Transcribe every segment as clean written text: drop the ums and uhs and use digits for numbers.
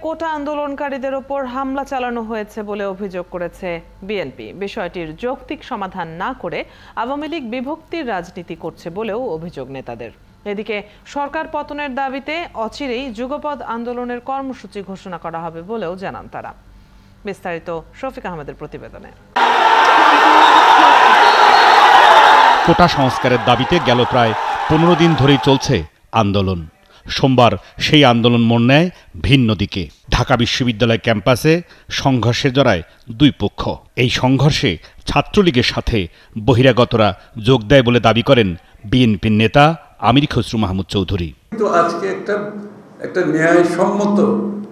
কোটা আন্দোলনকারীদের ওপর হামলা চালানো হয়েছে বলে অভিযোগ করেছে বিএনপি। বিষয়টির যৌক্তিক সমাধান না করে আওয়ামী লীগ বিভক্তির রাজনীতি করছে বলেও অভিযোগ নেতাদের। এদিকে সরকার পতনের দাবিতে অচিরেই যুগপৎ আন্দোলনের কর্মসূচি ঘোষণা করা হবে বলেও জানান তারা। বিস্তারিত শফিক আহমেদের প্রতিবেদনে। কোটা সংস্কারের দাবিতে গেল প্রায় 15 দিন ধরেই চলছে আন্দোলন। সোমবার সেই আন্দোলন মোড় নেয় ভিন্ন দিকে। ঢাকা বিশ্ববিদ্যালয় ক্যাম্পাসে সংঘর্ষে জড়ায় দুই পক্ষ। এই সংঘর্ষে ছাত্রলীগের সাথে বহিরাগতরা যোগ দেয় বলে দাবি করেন বিএনপির নেতা আমির খসরু মাহমুদ চৌধুরী। তো আজকে একটা ন্যায়সম্মত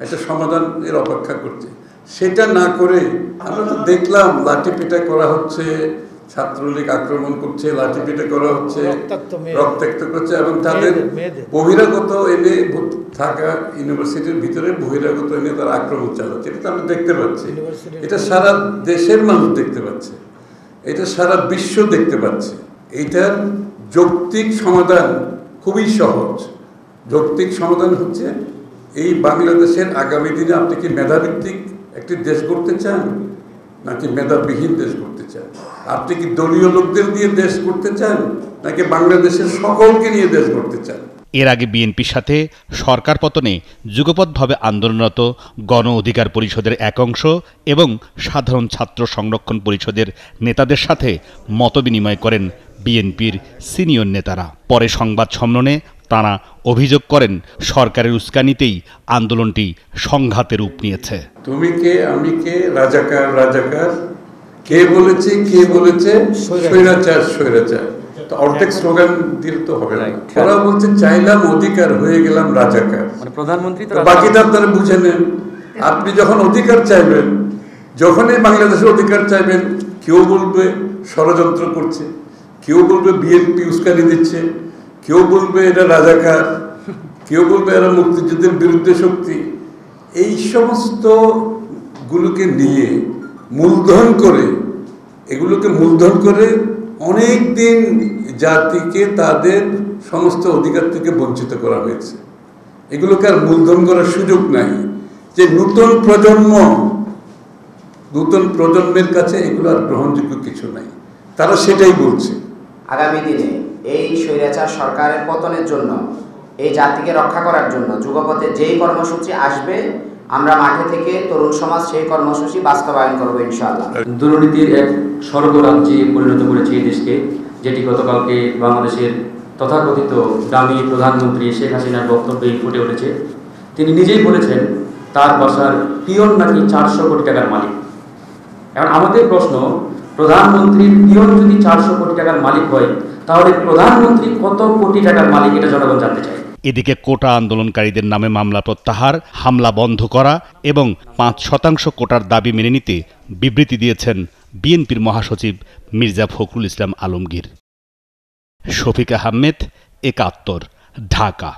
একটা সমাধানের অপেক্ষা করছে, সেটা না করে আমরা তো দেখলাম লাঠিপেটা করা হচ্ছে, ছাত্রলীগ আক্রমণ করছে, লাঠিপেটা করা হচ্ছে, রক্তাক্ত করছে এবং তাদের বহিরাগত এনে থাকা ইউনিভার্সিটির ভিতরে বহিরাগত এনে তারা আক্রমণ চালাচ্ছে। এটা তো আমরা দেখতে পাচ্ছি, এটা সারা দেশের মানুষ দেখতে পাচ্ছে, এটা সারা বিশ্ব দেখতে পাচ্ছে। এইটার যৌক্তিক সমাধান খুবই সহজ। যৌক্তিক সমাধান হচ্ছে এই বাংলাদেশের আগামী দিনে আপনি কি মেধাভিত্তিক একটি দেশ গড়তে চান নাকি মেধাবিহীন দেশ করতে চান? আপনি কি দলীয় লোকদের দিয়ে দেশ করতে চান নাকি বাংলাদেশের সকলকে নিয়ে দেশ করতে চান? এর আগে বিএনপির সাথে সরকার পতনে যুগপৎভাবে আন্দোলনরত গণ অধিকার পরিষদের এক অংশ এবং সাধারণ ছাত্র সংরক্ষণ পরিষদের নেতাদের সাথে মতবিনিময় করেন বিএনপির সিনিয়র নেতারা। পরে সংবাদ সম্মেলনে তারা অভিযোগ করেন সরকারের উস্কানিতেই আন্দোলনটি সংঘাতের রূপ নিয়েছে। তুমি কে, আমি কে, রাজাকার রাজাকার, কে বলেছে স্বৈরাচার স্বৈরাচার। তো অর্ধেক স্লোগান দিলে তো হবে না। ওরা বলছে চাইলাম অধিকার, হয়ে গেলাম রাজাকার। প্রধানমন্ত্রী বাকিটা আপনারা বুঝে নেন। আপনি যখন অধিকার চাইবেন, যখনই বাংলাদেশের অধিকার চাইবেন, কেউ বলবে ষড়যন্ত্র করছে, কেউ বলবে বিএনপি উস্কানি দিচ্ছে, কেউ বলবে এটা রাজাকার, কেউ বলবে এরা মুক্তিযুদ্ধের বিরুদ্ধে শক্তি। এই সমস্ত গুলোকে নিয়ে এগুলোকে মূলধন করে অনেক দিন জাতিকে তাদের সমস্ত অধিকার থেকে বঞ্চিত করা হয়েছে। এগুলোকে আর মূলধন করার সুযোগ নাই। যে নতুন প্রজন্মের কাছে এগুলো আর গ্রহণযোগ্য কিছু নাই। তারা সেটাই বলছে। আগামী দিনে এই স্বৈরাচার সরকারের পতনের জন্য, এই জাতিকে রক্ষা করার জন্য যুগপথে যেই কর্মসূচি আসবে, আমরা মাঠে থেকে তরুণ সমাজ সেই কর্মসূচি বাস্তবায়ন করবো ইনশাআল্লাহ। দুর্নীতির এক স্বর্গরাজ্যে পরিণত করেছে এই দেশকে, যেটি গতকালকে বাংলাদেশের তথাকথিত দামি প্রধানমন্ত্রী শেখ হাসিনার বক্তব্যেই ফুটে উঠেছে। তিনি নিজেই বলেছেন তার বাসার পিয়ন নাকি 400 কোটি টাকার মালিক। এখন আমাদের প্রশ্ন, প্রধানমন্ত্রীর পিয়ন যদি 400 কোটি টাকার মালিক হয়, তাহলে প্রধানমন্ত্রী কত কোটি টাকার মালিক, এটা জনগণ জানতে চায়। এদিকে কোটা আন্দোলনকারীদের নামে মামলা প্রত্যাহার, হামলা বন্ধ করা এবং 5% কোটার দাবি মেনে নিতে বিবৃতি দিয়েছেন বিএনপির মহাসচিব মির্জা ফখরুল ইসলাম আলমগীর। শফিক আহমেদ, একাত্তর, ঢাকা।